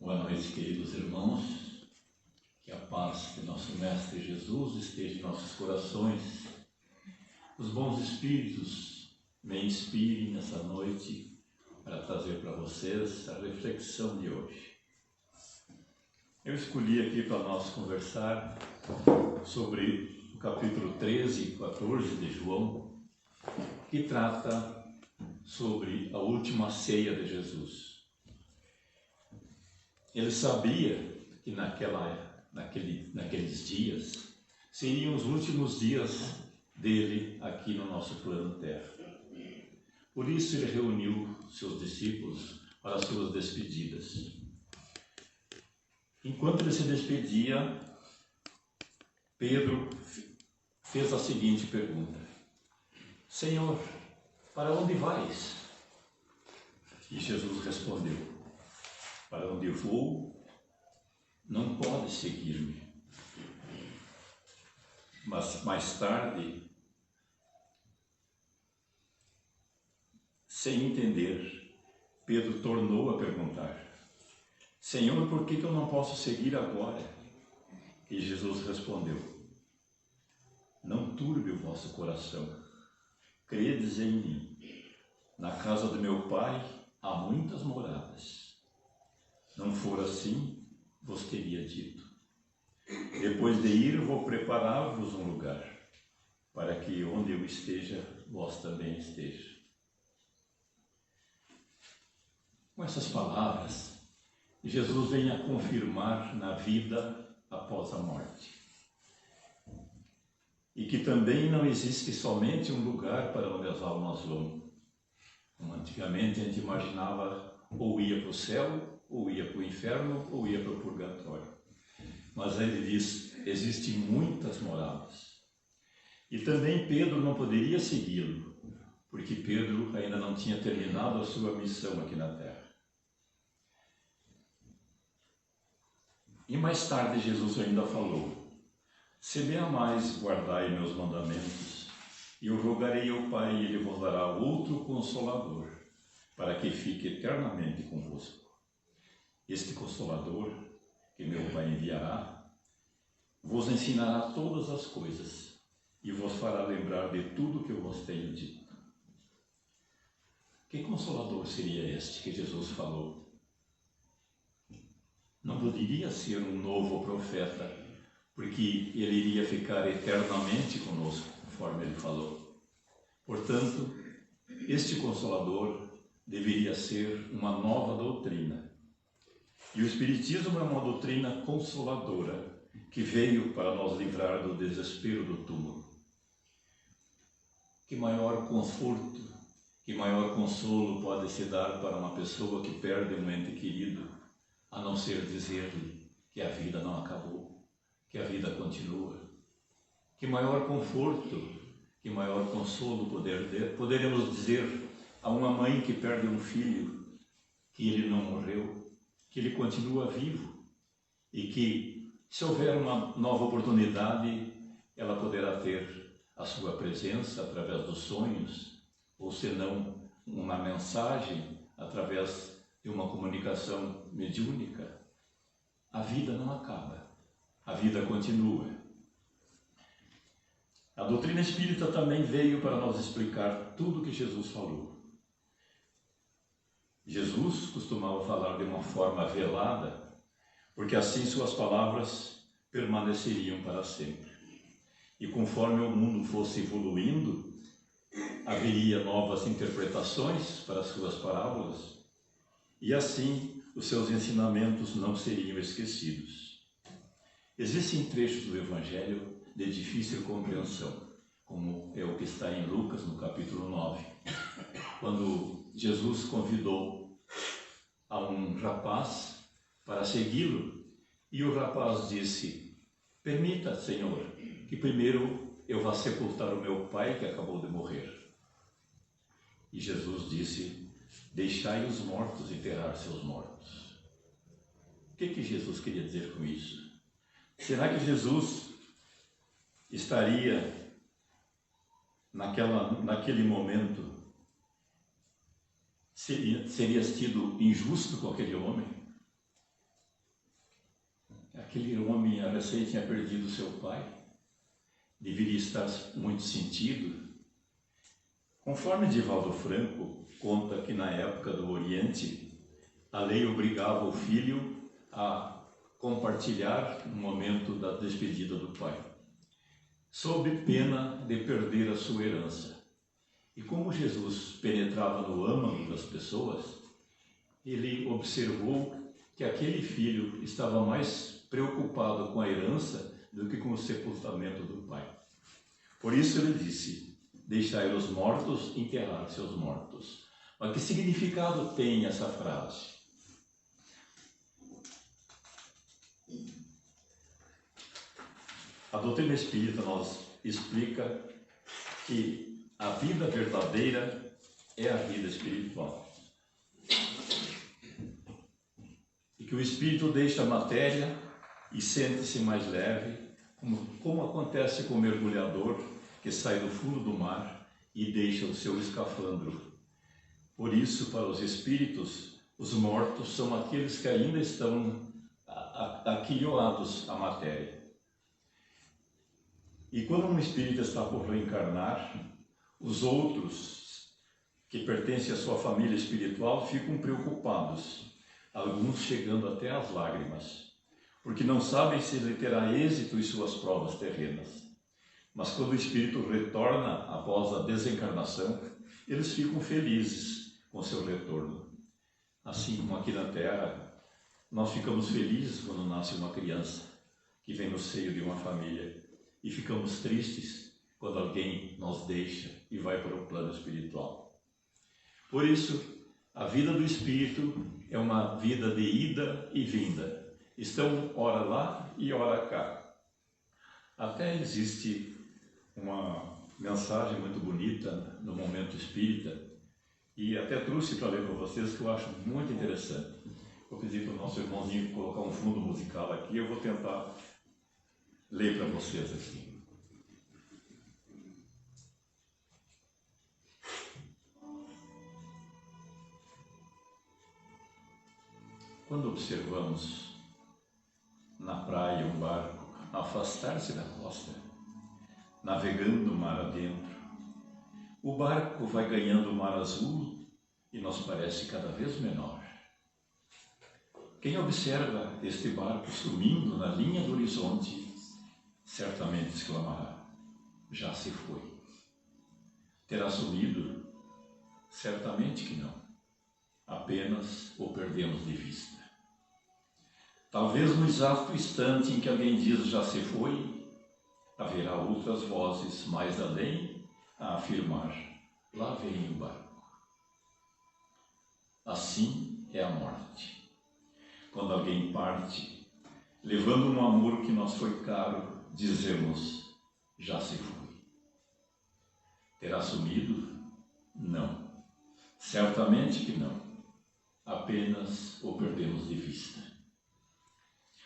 Boa noite, queridos irmãos. Que a paz de nosso Mestre Jesus esteja em nossos corações. Os bons espíritos me inspirem nessa noite para trazer para vocês a reflexão de hoje. Eu escolhi aqui para nós conversar sobre o capítulo 13 e 14 de João, que trata sobre a última ceia de Jesus. Ele sabia que naqueles dias seriam os últimos dias dele aqui no nosso plano Terra. Por isso ele reuniu seus discípulos para as suas despedidas. Enquanto ele se despedia, Pedro fez a seguinte pergunta: Senhor, para onde vais? E Jesus respondeu: para onde eu vou, não pode seguir-me. Mas mais tarde, sem entender, Pedro tornou a perguntar: Senhor, por que eu não posso seguir agora? E Jesus respondeu: não turbe o vosso coração, credes em mim. Na casa do meu Pai há muitas moradas. Não for assim, vos teria dito. Depois de ir, vou preparar-vos um lugar, para que onde eu esteja, vós também esteja. Com essas palavras, Jesus vem a confirmar na vida após a morte. E que também não existe somente um lugar para onde as almas vão. Como antigamente a gente imaginava, ou ia para o céu, ou ia para o inferno, ou ia para o purgatório. Mas ele diz, existem muitas moradas. E também Pedro não poderia segui-lo, porque Pedro ainda não tinha terminado a sua missão aqui na terra. E mais tarde Jesus ainda falou: se me amais, guardai meus mandamentos, e eu rogarei ao Pai, e Ele vos dará outro Consolador, para que fique eternamente convosco. Este Consolador, que meu Pai enviará, vos ensinará todas as coisas, e vos fará lembrar de tudo que eu vos tenho dito. Que Consolador seria este que Jesus falou? Não poderia ser um novo profeta, porque ele iria ficar eternamente conosco, conforme ele falou. Portanto, este Consolador deveria ser uma nova doutrina. E o Espiritismo é uma doutrina consoladora, que veio para nos livrar do desespero do túmulo. Que maior conforto, que maior consolo pode se dar para uma pessoa que perde um ente querido, a não ser dizer-lhe que a vida não acabou, que a vida continua. Que maior conforto, que maior consolo poderemos dizer a uma mãe que perde um filho, que ele não morreu, que ele continua vivo, e que, se houver uma nova oportunidade, ela poderá ter a sua presença através dos sonhos, ou senão uma mensagem através de uma comunicação mediúnica. A vida não acaba, a vida continua. A doutrina espírita também veio para nos explicar tudo o que Jesus falou. Jesus costumava falar de uma forma velada, porque assim suas palavras permaneceriam para sempre. E conforme o mundo fosse evoluindo, haveria novas interpretações para as suas parábolas, e assim os seus ensinamentos não seriam esquecidos. Existem trechos do Evangelho de difícil compreensão, como é o que está em Lucas, no capítulo 9, quando Jesus convidou a um rapaz para segui-lo, e o rapaz disse: permita, Senhor, que primeiro eu vá sepultar o meu pai que acabou de morrer. E Jesus disse: deixai os mortos enterrar seus mortos. O que Jesus queria dizer com isso? Será que Jesus estaria naquele momento, seria sido injusto com aquele homem? aquele homem recém tinha perdido seu pai, deveria estar muito sentido. Conforme Divaldo Franco conta que na época do Oriente, a lei obrigava o filho a compartilhar o momento da despedida do pai, sob pena de perder a sua herança. E como Jesus penetrava no âmago das pessoas, ele observou que aquele filho estava mais preocupado com a herança do que com o sepultamento do pai. Por isso ele disse: deixai os mortos enterrar seus mortos. Mas que significado tem essa frase? A doutrina espírita nos explica que a vida verdadeira é a vida espiritual. E que o espírito deixa a matéria e sente-se mais leve, como acontece com o mergulhador que sai do fundo do mar e deixa o seu escafandro. Por isso, para os espíritos, os mortos são aqueles que ainda estão aquilhoados à matéria. E quando um espírito está por reencarnar, os outros que pertencem à sua família espiritual ficam preocupados, alguns chegando até às lágrimas, porque não sabem se ele terá êxito em suas provas terrenas. Mas quando o espírito retorna após a desencarnação, eles ficam felizes com seu retorno. Assim como aqui na Terra, nós ficamos felizes quando nasce uma criança que vem no seio de uma família, e ficamos tristes quando alguém nos deixa e vai para o plano espiritual. Por isso, a vida do espírito é uma vida de ida e vinda. Estão ora lá e ora cá. Até existe uma mensagem muito bonita no Momento Espírita, e até trouxe para ler para vocês, que eu acho muito interessante. Vou pedir para o nosso irmãozinho colocar um fundo musical aqui, eu vou tentar ler para vocês aqui. Quando observamos na praia um barco afastar-se da costa, navegando mar adentro, o barco vai ganhando o mar azul e nos parece cada vez menor. Quem observa este barco sumindo na linha do horizonte, certamente exclamará: já se foi. Terá sumido? Certamente que não. Apenas o perdemos de vista. Talvez no exato instante em que alguém diz já se foi, haverá outras vozes mais além a afirmar: lá vem o barco. Assim é a morte. Quando alguém parte, levando um amor que nos foi caro, dizemos: já se foi. Terá sumido? Não. Certamente que não. Apenas o perdemos de vista.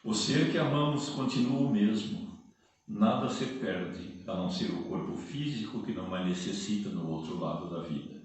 O ser que amamos continua o mesmo. Nada se perde, a não ser o corpo físico que não mais necessita no outro lado da vida.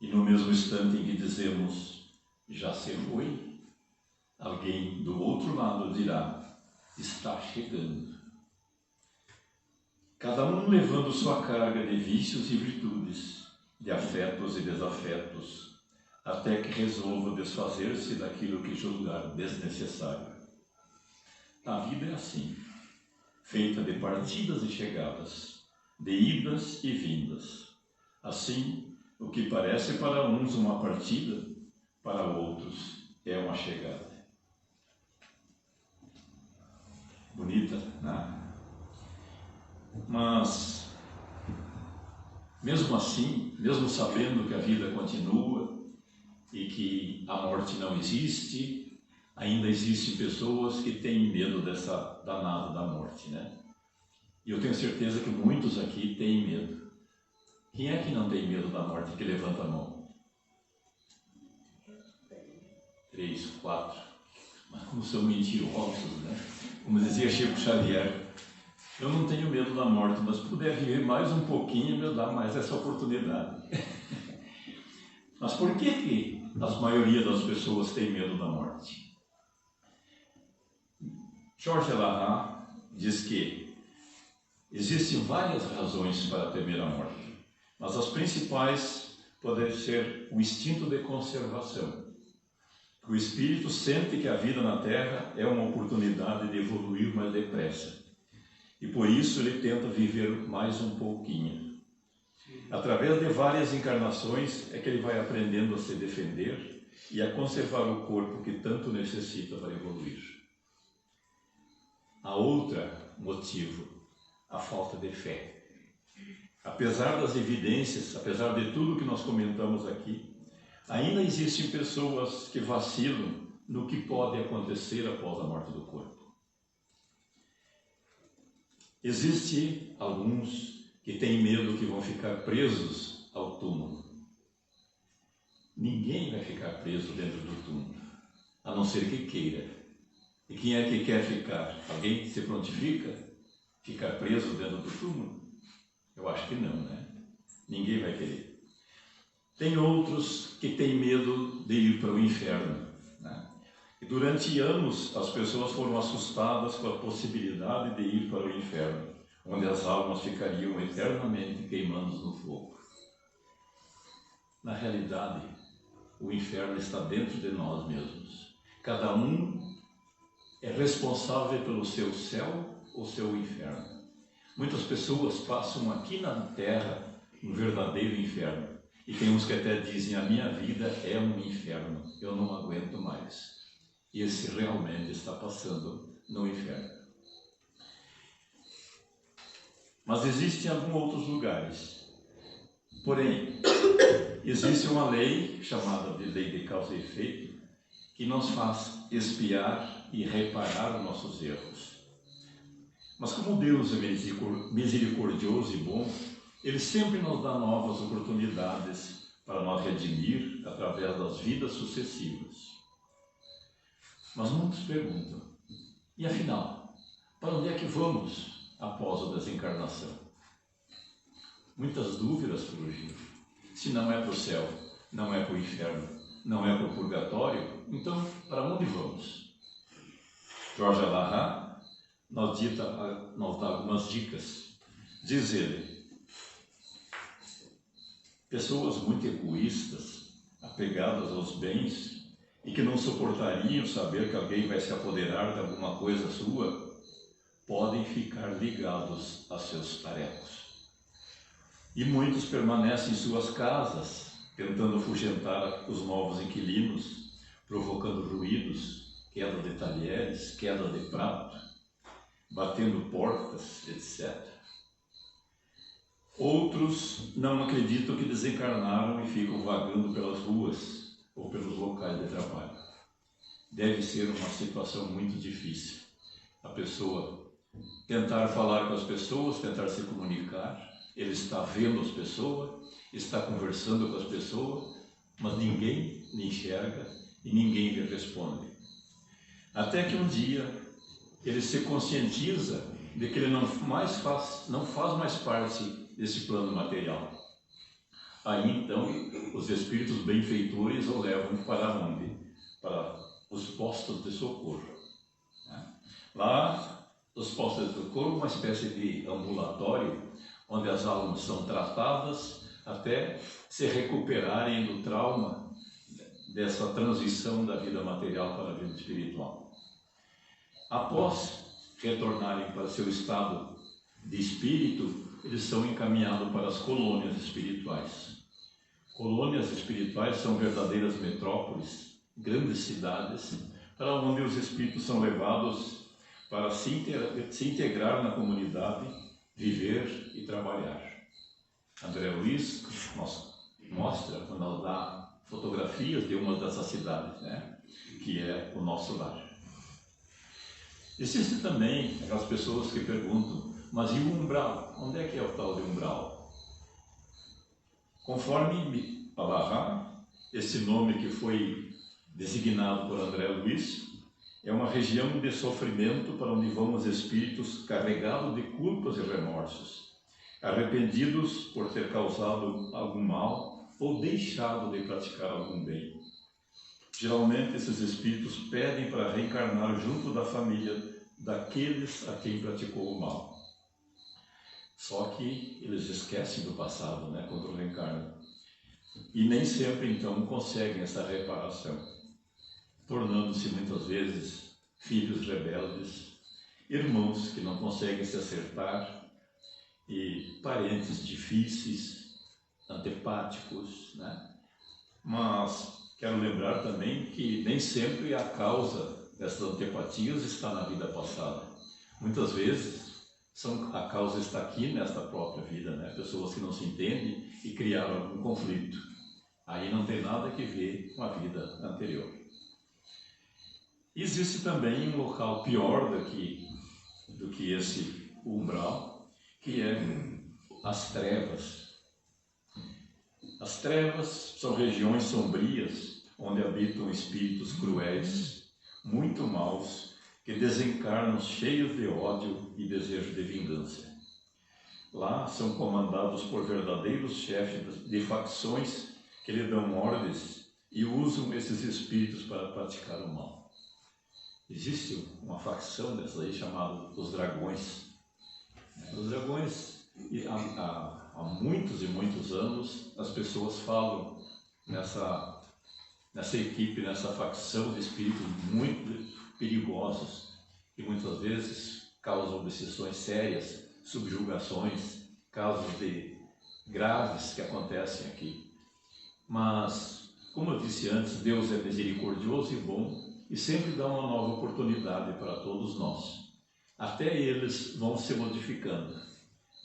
E no mesmo instante em que dizemos já se foi, alguém do outro lado dirá: está chegando. Cada um levando sua carga de vícios e virtudes, de afetos e desafetos, até que resolva desfazer-se daquilo que julgar desnecessário. A vida é assim, feita de partidas e chegadas, de idas e vindas. Assim, o que parece para uns uma partida, para outros é uma chegada. Bonita, né? Mas, mesmo assim, mesmo sabendo que a vida continua e que a morte não existe, ainda existem pessoas que têm medo dessa danada da morte, né? E eu tenho certeza que muitos aqui têm medo. Quem é que não tem medo da morte que levanta a mão? 3, 4. Mas como são mentirosos, né? Como dizia Chico Xavier: eu não tenho medo da morte, mas se puder viver mais um pouquinho, me dá mais essa oportunidade. Mas por que a maioria das pessoas tem medo da morte? Georges Laraha diz que existem várias razões para temer a morte, mas as principais podem ser o instinto de conservação. O espírito sente que a vida na Terra é uma oportunidade de evoluir mais depressa. E por isso ele tenta viver mais um pouquinho. Através de várias encarnações é que ele vai aprendendo a se defender e a conservar o corpo que tanto necessita para evoluir. A outra motivo, a falta de fé. Apesar das evidências, apesar de tudo que nós comentamos aqui, ainda existem pessoas que vacilam no que pode acontecer após a morte do corpo. Existem alguns que têm medo que vão ficar presos ao túmulo. Ninguém vai ficar preso dentro do túmulo, a não ser que queira. E quem é que quer ficar? Alguém se prontifica? Ficar preso dentro do túmulo? Eu acho que não, né? Ninguém vai querer. Tem outros que têm medo de ir para o inferno, né? E durante anos as pessoas foram assustadas com a possibilidade de ir para o inferno, onde as almas ficariam eternamente queimando no fogo. Na realidade, o inferno está dentro de nós mesmos. Cada um é responsável pelo seu céu ou seu inferno. Muitas pessoas passam aqui na Terra um verdadeiro inferno. E tem uns que até dizem, a minha vida é um inferno, eu não aguento mais. E esse realmente está passando no inferno. Mas existem alguns outros lugares. Porém, existe uma lei, chamada de lei de causa e efeito, que nos faz expiar e reparar os nossos erros. Mas como Deus é misericordioso e bom, Ele sempre nos dá novas oportunidades para nós redimir através das vidas sucessivas. Mas muitos perguntam, e afinal, para onde é que vamos após a desencarnação? Muitas dúvidas surgem. Se não é para o céu, não é para o inferno, não é para o purgatório, então para onde vamos? Georges Laraha nos dá algumas dicas. Diz ele, pessoas muito egoístas, apegadas aos bens, e que não suportariam saber que alguém vai se apoderar de alguma coisa sua, podem ficar ligados a seus tarecos. E muitos permanecem em suas casas, tentando afugentar os novos inquilinos, provocando ruídos, queda de talheres, queda de prato, batendo portas, etc. Outros não acreditam que desencarnaram e ficam vagando pelas ruas ou pelos locais de trabalho. Deve ser uma situação muito difícil. A pessoa tentar falar com as pessoas, tentar se comunicar, ele está vendo as pessoas, está conversando com as pessoas, mas ninguém lhe enxerga e ninguém lhe responde. Até que um dia ele se conscientiza de que ele não faz mais parte desse plano material. Aí então os espíritos benfeitores o levam para onde? Para os postos de socorro. Lá, os postos de socorro, uma espécie de ambulatório, onde as almas são tratadas até se recuperarem do trauma dessa transição da vida material para a vida espiritual. Após retornarem para seu estado de espírito, eles são encaminhados para as colônias espirituais. Colônias espirituais são verdadeiras metrópoles, grandes cidades, para onde os espíritos são levados para se integrar na comunidade, viver e trabalhar. André Luiz mostra, nos dá fotografias de uma dessas cidades, né? Que é o nosso lar. Existem também aquelas pessoas que perguntam, mas e o umbral? Onde é que é o tal de umbral? Conforme Laraha, esse nome que foi designado por André Luiz, é uma região de sofrimento para onde vão os espíritos carregados de culpas e remorsos, arrependidos por ter causado algum mal ou deixado de praticar algum bem. Geralmente esses espíritos pedem para reencarnar junto da família daqueles a quem praticou o mal. Só que eles esquecem do passado, né, quando reencarnam. E nem sempre, então, conseguem essa reparação, tornando-se muitas vezes filhos rebeldes, irmãos que não conseguem se acertar e parentes difíceis, antipáticos, né? Mas quero lembrar também que nem sempre a causa dessas antipatias está na vida passada. Muitas vezes a causa está aqui nesta própria vida, né? Pessoas que não se entendem e criaram algum conflito. Aí não tem nada que ver com a vida anterior. Existe também um local pior do que esse umbral, que é as trevas. As trevas são regiões sombrias onde habitam espíritos cruéis, muito maus, que desencarnam cheios de ódio e desejo de vingança. Lá são comandados por verdadeiros chefes de facções que lhe dão ordens e usam esses espíritos para praticar o mal. Existe uma facção dessa aí chamada os dragões. Os dragões, há muitos e muitos anos, as pessoas falam nessa equipe, nessa facção de espíritos muito perigosos e muitas vezes causam obsessões sérias, subjugações, casos graves que acontecem aqui. Mas, como eu disse antes, Deus é misericordioso e bom e sempre dá uma nova oportunidade para todos nós. Até eles vão se modificando,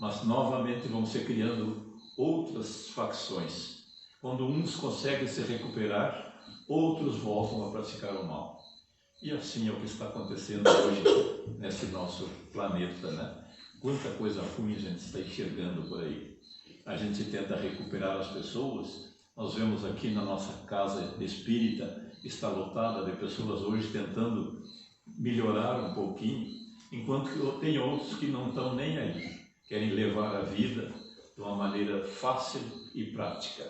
mas novamente vão se criando outras facções. Quando uns conseguem se recuperar, outros voltam a praticar o mal. E assim é o que está acontecendo hoje nesse nosso planeta, né? Quanta coisa ruim a gente está enxergando por aí. A gente tenta recuperar as pessoas. Nós vemos aqui na nossa casa espírita, está lotada de pessoas hoje tentando melhorar um pouquinho, enquanto que tem outros que não estão nem aí, querem levar a vida de uma maneira fácil e prática.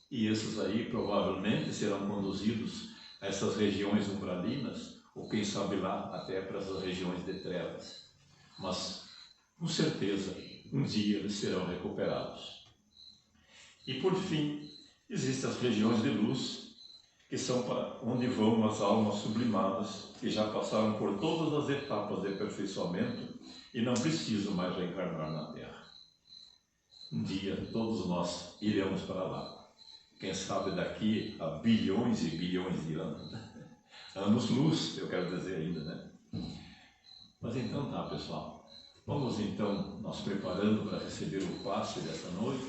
E esses aí provavelmente serão conduzidos a essas regiões umbralinas, ou quem sabe lá até para essas regiões de trevas. Mas, com certeza, um dia eles serão recuperados. E por fim, existem as regiões de luz, que são para onde vão as almas sublimadas, que já passaram por todas as etapas de aperfeiçoamento e não precisam mais reencarnar na Terra. Um dia todos nós iremos para lá. Quem sabe daqui a bilhões e bilhões de anos. Anos-luz, eu quero dizer ainda, né? Mas então tá, pessoal. Vamos então nós preparando para receber o passe dessa noite,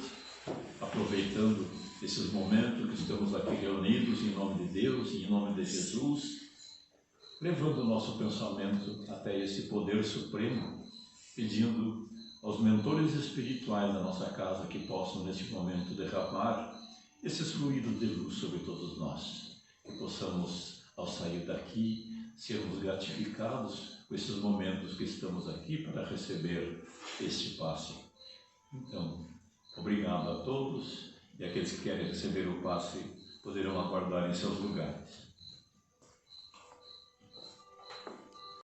aproveitando esses momentos que estamos aqui reunidos em nome de Deus, em nome de Jesus, levando o nosso pensamento até esse poder supremo, pedindo aos mentores espirituais da nossa casa que possam neste momento derramar esses fluidos de luz sobre todos nós, que possamos ao sair daqui, sermos gratificados com esses momentos que estamos aqui para receber este passe. Então, obrigado a todos, e aqueles que querem receber o passe poderão aguardar em seus lugares.